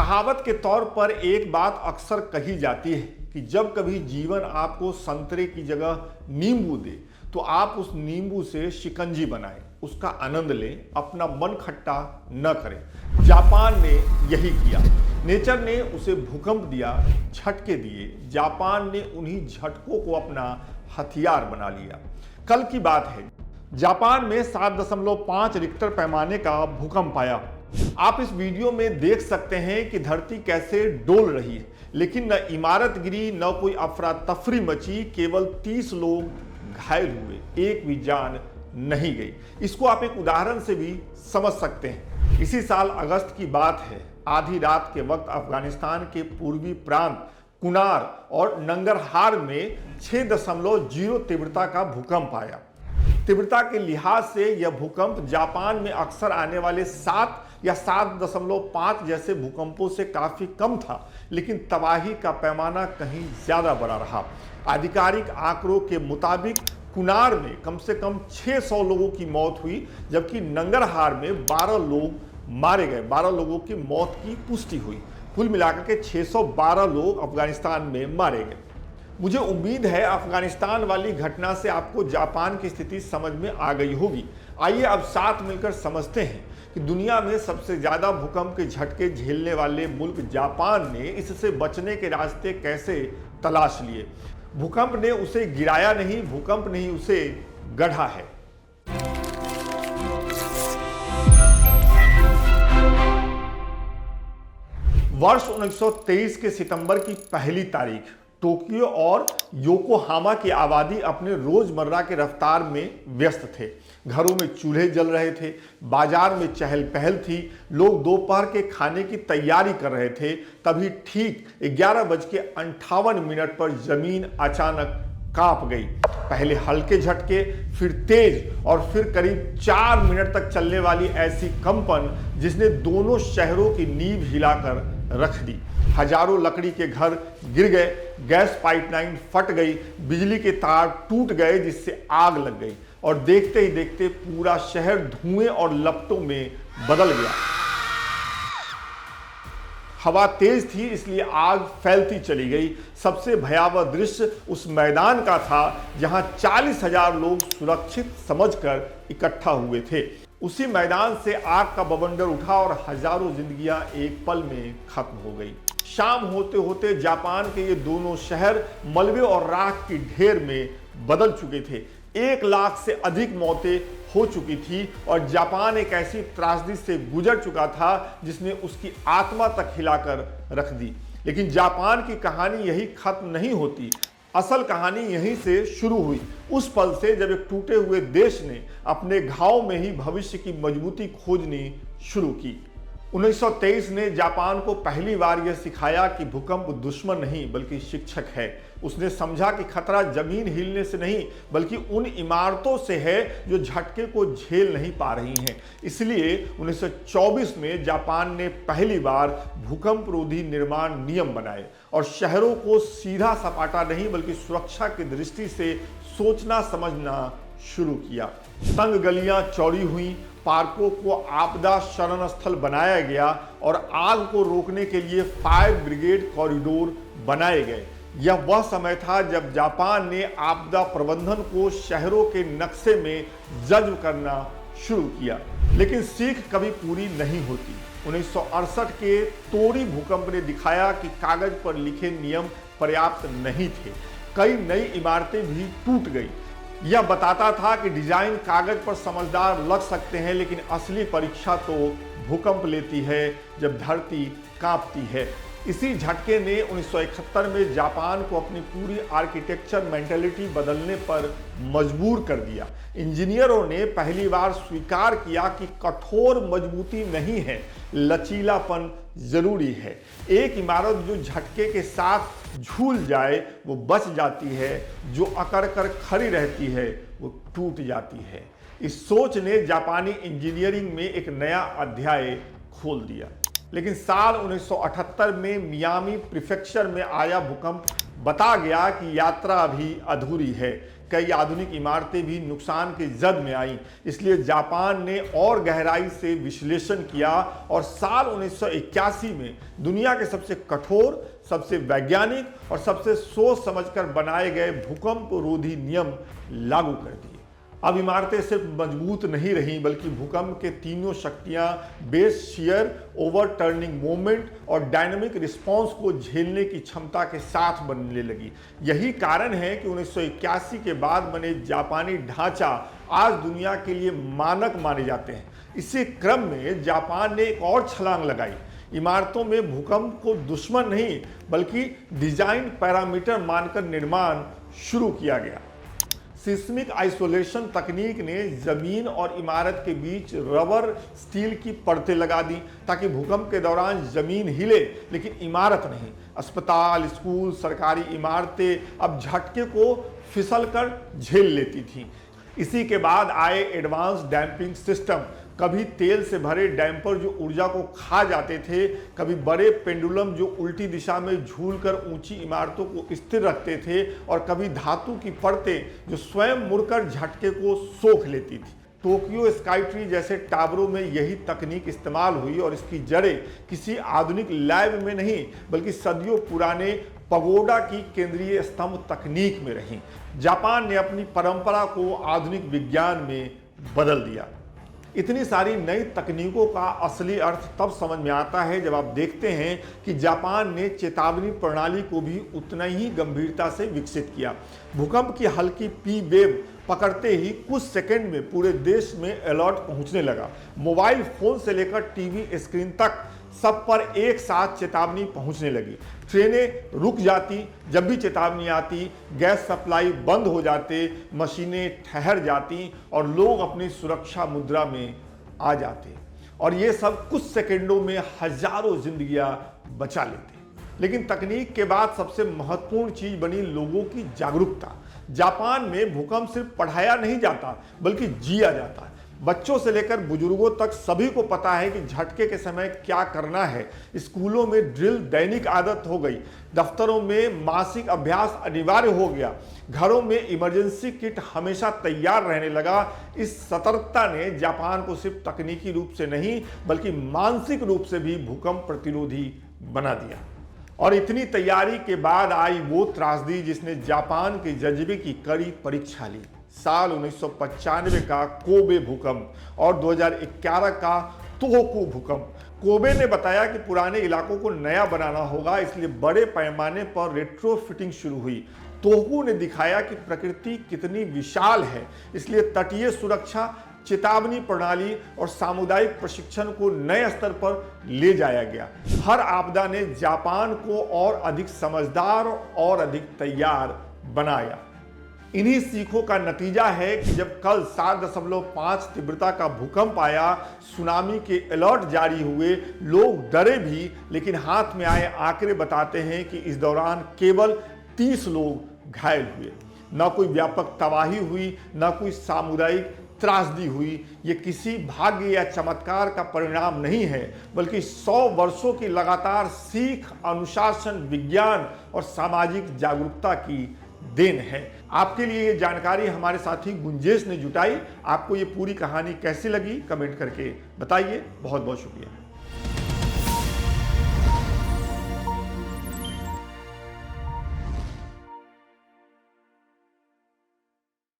कहावत के तौर पर एक बात अक्सर कही जाती है कि जब कभी जीवन आपको संतरे की जगह नींबू दे तो आप उस नींबू से शिकंजी बनाएं, उसका आनंद लें, अपना मन खट्टा न करें। जापान ने यही किया। नेचर ने उसे भूकंप दिया, झटके दिए। जापान ने उन्हीं झटकों को अपना हथियार बना लिया। कल की बात है, जापान में 7.5 रिक्टर पैमाने का भूकंप आया। आप इस वीडियो में देख सकते हैं कि धरती कैसे डोल रही है, लेकिन न इमारत गिरी, न कोई अफरा तफरी मची। केवल 30 लोग घायल हुए, एक भी जान नहीं गई। इसको आप एक उदाहरण से भी समझ सकते हैं। इसी साल अगस्त की बात है। आधी रात के वक्त अफगानिस्तान के पूर्वी प्रांत कुनार और नंगरहार में 6.0 तीव्रता का भूकंप आया। तीव्रता के लिहाज से यह भूकंप जापान में अक्सर आने वाले 7 या 7.5 जैसे भूकंपों से काफी कम था, लेकिन तबाही का पैमाना कहीं ज्यादा बड़ा रहा। आधिकारिक आंकड़ों के मुताबिक कुनार में कम से कम 600 लोगों की मौत हुई, जबकि नंगरहार में 12 लोग मारे गए। 12 लोगों की मौत की पुष्टि हुई। कुल मिलाकर के 612 लोग अफगानिस्तान में मारे गए। मुझे उम्मीद है अफगानिस्तान वाली घटना से आपको जापान की स्थिति समझ में आ गई होगी। आइए अब साथ मिलकर समझते हैं कि दुनिया में सबसे ज्यादा भूकंप के झटके झेलने वाले मुल्क जापान ने इससे बचने के रास्ते कैसे तलाश लिए। भूकंप ने उसे गिराया नहीं, भूकंप ने ही उसे गढ़ा है। वर्ष 1923 के सितंबर की पहली तारीख, टोक्यो और योकोहामा की आबादी अपने रोजमर्रा के रफ्तार में व्यस्त थे। घरों में चूल्हे जल रहे थे, बाजार में चहल पहल थी, लोग दोपहर के खाने की तैयारी कर रहे थे। तभी ठीक 11:58 पर जमीन अचानक कांप गई। पहले हल्के झटके, फिर तेज और फिर करीब 4 मिनट तक चलने वाली ऐसी कंपन जिसने दोनों शहरों की नींव हिलाकर रख दी। हजारों लकड़ी के घर गिर गए, गैस पाइपलाइन फट गई, बिजली के तार टूट गए जिससे आग लग गई और देखते ही देखते पूरा शहर धुएं और लपटों में बदल गया। हवा तेज थी, इसलिए आग फैलती चली गई। सबसे भयावह दृश्य उस मैदान का था जहां 40,000 लोग सुरक्षित समझकर इकट्ठा हुए थे। उसी मैदान से आग का बवंडर उठा और हजारों जिंदगियां एक पल में खत्म हो गई। शाम होते होते जापान के ये दोनों शहर मलबे और राख की ढेर में बदल चुके थे। 1 लाख से अधिक मौतें हो चुकी थी और जापान एक ऐसी त्रासदी से गुजर चुका था जिसने उसकी आत्मा तक हिलाकर रख दी। लेकिन जापान की कहानी यही खत्म नहीं होती। असल कहानी यहीं से शुरू हुई, उस पल से जब एक टूटे हुए देश ने अपने घाव में ही भविष्य की मजबूती खोजनी शुरू की। 1923 ने जापान को पहली बार यह सिखाया कि भूकंप दुश्मन नहीं बल्कि शिक्षक है। उसने समझा कि खतरा जमीन हिलने से नहीं बल्कि उन इमारतों से है जो झटके को झेल नहीं पा रही हैं। इसलिए 1924 में जापान ने पहली बार भूकंप रोधी निर्माण नियम बनाए और शहरों को सीधा सपाटा नहीं बल्कि सुरक्षा की दृष्टि से सोचना समझना शुरू किया। तंग गलियां चौड़ी हुई, पार्कों को आपदा शरण स्थल बनाया गया और आग को रोकने के लिए फायर ब्रिगेड कॉरिडोर बनाए गए। यह वह समय था जब जापान ने आपदा प्रबंधन को शहरों के नक्शे में जज्ब करना शुरू किया। लेकिन सीख कभी पूरी नहीं होती। 1968 के तोरी भूकंप ने दिखाया कि कागज पर लिखे नियम पर्याप्त नहीं थे। कई नई इमारतें भी टूट गई। यह बताता था कि डिजाइन कागज पर समझदार लग सकते हैं, लेकिन असली परीक्षा तो भूकंप लेती है जब धरती कांपती है। इसी झटके ने 1971 में जापान को अपनी पूरी आर्किटेक्चर मेंटालिटी बदलने पर मजबूर कर दिया। इंजीनियरों ने पहली बार स्वीकार किया कि कठोर मजबूती नहीं है, लचीलापन जरूरी है। एक इमारत जो झटके के साथ झूल जाए वो बच जाती है, जो अकड़ कर खड़ी रहती है वो टूट जाती है। इस सोच ने जापानी इंजीनियरिंग में एक नया अध्याय खोल दिया। लेकिन साल 1978 में मियामी प्रीफेक्चर में आया भूकंप बता गया कि यात्रा अभी अधूरी है। कई आधुनिक इमारतें भी नुकसान की जद में आईं। इसलिए जापान ने और गहराई से विश्लेषण किया और साल 1981 में दुनिया के सबसे कठोर, सबसे वैज्ञानिक और सबसे सोच समझकर बनाए गए भूकंप रोधी नियम लागू कर दिए। अब इमारतें सिर्फ मजबूत नहीं रहीं, बल्कि भूकंप के तीनों शक्तियां बेस शियर, ओवरटर्निंग मोमेंट और डायनामिक रिस्पांस को झेलने की क्षमता के साथ बनने लगी। यही कारण है कि 1981 के बाद बने जापानी ढांचा आज दुनिया के लिए मानक माने जाते हैं। इसी क्रम में जापान ने एक और छलांग लगाई। इमारतों में भूकंप को दुश्मन नहीं, बल्कि डिजाइन पैरामीटर मानकर निर्माण शुरू किया गया। सिस्मिक आइसोलेशन तकनीक ने जमीन और इमारत के बीच रबर स्टील की परतें लगा दी ताकि भूकंप के दौरान जमीन हिले लेकिन इमारत नहीं। अस्पताल, स्कूल, सरकारी इमारतें अब झटके को फिसलकर झेल लेती थीं। इसी के बाद आए एडवांस डैम्पिंग सिस्टम। कभी तेल से भरे डैम्पर जो ऊर्जा को खा जाते थे, कभी बड़े पेंडुलम जो उल्टी दिशा में झूलकर ऊंची इमारतों को स्थिर रखते थे, और कभी धातु की परतें जो स्वयं मुड़कर झटके को सोख लेती थी। टोक्यो स्काई ट्री जैसे टावरों में यही तकनीक इस्तेमाल हुई और इसकी जड़ें किसी आधुनिक लैब में नहीं, बल्कि सदियों पुराने पगोडा की केंद्रीय स्तंभ तकनीक में रहीं। जापान ने अपनी परंपरा को आधुनिक विज्ञान में बदल दिया। इतनी सारी नई तकनीकों का असली अर्थ तब समझ में आता है जब आप देखते हैं कि जापान ने चेतावनी प्रणाली को भी उतना ही गंभीरता से विकसित किया। भूकंप की हल्की पी वेव पकड़ते ही कुछ सेकंड में पूरे देश में अलर्ट पहुंचने लगा। मोबाइल फोन से लेकर टीवी स्क्रीन तक सब पर एक साथ चेतावनी पहुंचने लगी। ट्रेनें रुक जाती जब भी चेतावनी आती, गैस सप्लाई बंद हो जाते, मशीनें ठहर जाती और लोग अपनी सुरक्षा मुद्रा में आ जाते। और ये सब कुछ सेकंडों में हजारों जिंदगियां बचा लेते। लेकिन तकनीक के बाद सबसे महत्वपूर्ण चीज बनी लोगों की जागरूकता। जापान में भूकंप सिर्फ पढ़ाया नहीं जाता, बल्कि जिया जाता है। बच्चों से लेकर बुजुर्गों तक सभी को पता है कि झटके के समय क्या करना है। स्कूलों में ड्रिल दैनिक आदत हो गई, दफ्तरों में मासिक अभ्यास अनिवार्य हो गया, घरों में इमरजेंसी किट हमेशा तैयार रहने लगा। इस सतर्कता ने जापान को सिर्फ तकनीकी रूप से नहीं, बल्कि मानसिक रूप से भी भूकंप प्रतिरोधी बना दिया। और इतनी तैयारी के बाद आई वो त्रासदी जिसने जापान के जज्बे की कड़ी परीक्षा ली। साल 1995 का कोबे भूकंप और 2011 का तोहोकू भूकंप। कोबे ने बताया कि पुराने इलाकों को नया बनाना होगा, इसलिए बड़े पैमाने पर रेट्रोफिटिंग शुरू हुई। तोहोकू ने दिखाया कि प्रकृति कितनी विशाल है, इसलिए तटीय सुरक्षा, चेतावनी प्रणाली और सामुदायिक प्रशिक्षण को नए स्तर पर ले जाया गया। हर आपदा ने जापान को और अधिक समझदार और अधिक तैयार बनाया। इन्हीं सीखों का नतीजा है कि जब कल 7.5 तीव्रता का भूकंप आया, सुनामी के अलर्ट जारी हुए, लोग डरे भी, लेकिन हाथ में आए आंकड़े बताते हैं कि इस दौरान केवल 30 लोग घायल हुए। न कोई व्यापक तबाही हुई, न कोई सामुदायिक त्रासदी हुई। ये किसी भाग्य या चमत्कार का परिणाम नहीं है, बल्कि 100 वर्षों की लगातार सीख, अनुशासन, विज्ञान और सामाजिक जागरूकता की देन है। आपके लिए ये जानकारी हमारे साथी गुंजेश ने जुटाई। आपको ये पूरी कहानी कैसी लगी कमेंट करके बताइए। बहुत बहुत शुक्रिया।